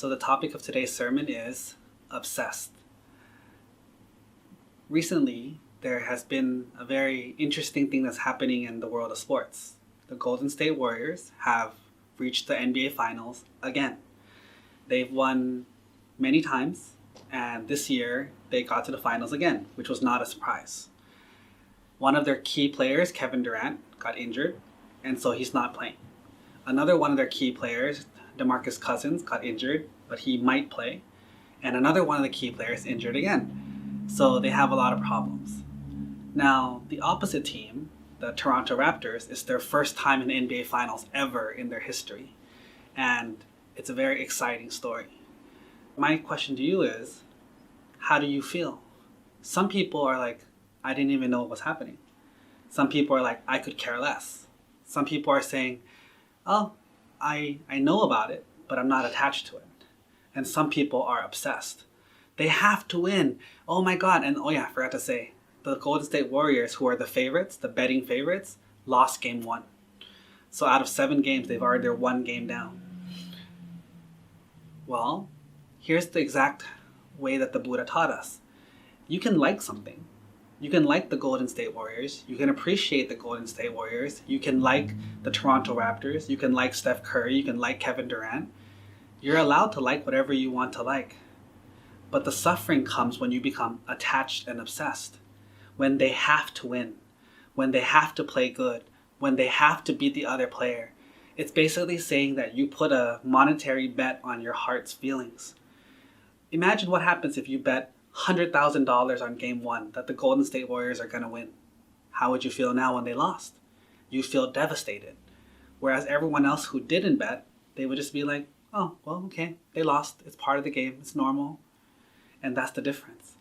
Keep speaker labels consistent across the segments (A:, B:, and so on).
A: So the topic of today's sermon is obsessed. Recently, there has been a very interesting thing that's happening in the world of sports. The Golden State Warriors have reached the NBA Finals again. They've won many times, and this year they got to the finals again, which was not a surprise. One of their key players, Kevin Durant, got injured, and so he's not playing. Another one of their key players, DeMarcus Cousins, got injured, but he might play. And another one of the key players injured again. So they have a lot of problems. Now, the opposite team, the Toronto Raptors, is their first time in the NBA Finals ever in their history. And it's a very exciting story. My question to you is, how do you feel? Some people are like, I didn't even know what was happening. Some people are like, I could care less. Some people are saying, oh, I know about it, but I'm not attached to it. And some people are obsessed. They have to win. Oh my God. And oh yeah, I forgot to say, the Golden State Warriors, who are the favorites, the betting favorites, lost game 1. So out of 7 games, they've already they're 1 game down. Well, here's the exact way that the Buddha taught us. You can like something. You can like the Golden State Warriors. You can appreciate the Golden State Warriors. You can like the Toronto Raptors. You can like Steph Curry. You can like Kevin Durant. You're allowed to like whatever you want to like. But the suffering comes when you become attached and obsessed. When they have to win. When they have to play good. When they have to beat the other player. It's basically saying that you put a monetary bet on your heart's feelings. Imagine what happens if you bet $100,000 on game 1 that the Golden State Warriors are going to win. How would you feel now when they lost? You feel devastated. Whereas everyone else who didn't bet, they would just be like, oh, well, okay, they lost. It's part of the game. It's normal. And that's the difference.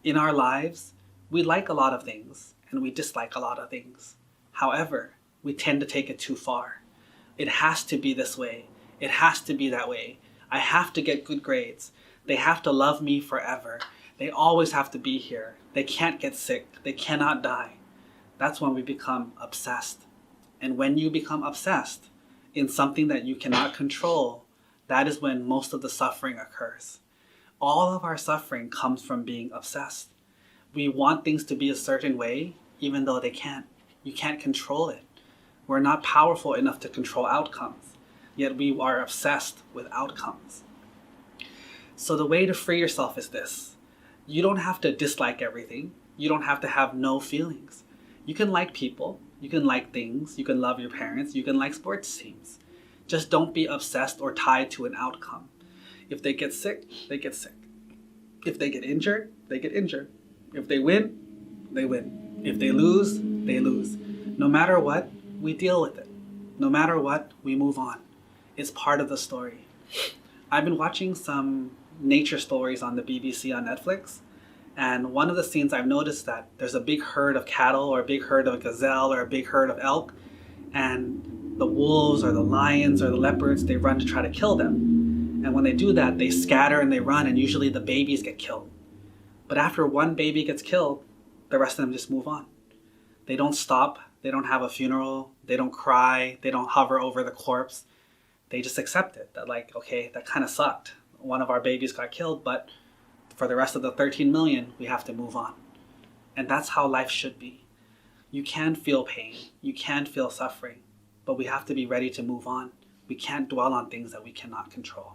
A: In our lives, we like a lot of things and we dislike a lot of things. However, we tend to take it too far. It has to be this way. It has to be that way. I have to get good grades. They have to love me forever. They always have to be here. They can't get sick. They cannot die. That's when we become obsessed. And when you become obsessed in something that you cannot control, that is when most of the suffering occurs. All of our suffering comes from being obsessed. We want things to be a certain way, even though they can't. You can't control it. We're not powerful enough to control outcomes, yet we are obsessed with outcomes. So the way to free yourself is this. You don't have to dislike everything. You don't have to have no feelings. You can like people. You can like things. You can love your parents. You can like sports teams. Just don't be obsessed or tied to an outcome. If they get sick, they get sick. If they get injured, they get injured. If they win, they win. If they lose, they lose. No matter what, we deal with it. No matter what, we move on. It's part of the story. I've been watching some nature stories on the BBC on Netflix, and one of the scenes I've noticed that there's a big herd of cattle or a big herd of gazelle or a big herd of elk, and the wolves or the lions or the leopards, they run to try to kill them. And when they do that, they scatter and they run, and usually the babies get killed. But after one baby gets killed, the rest of them just move on. They don't stop. They don't have a funeral. They don't cry. They don't hover over the corpse. They just accept it. That like, okay, that kind of sucked. One of our babies got killed, but for the rest of the 13 million, we have to move on. And that's how life should be. You can feel pain. You can feel suffering, but we have to be ready to move on. We can't dwell on things that we cannot control.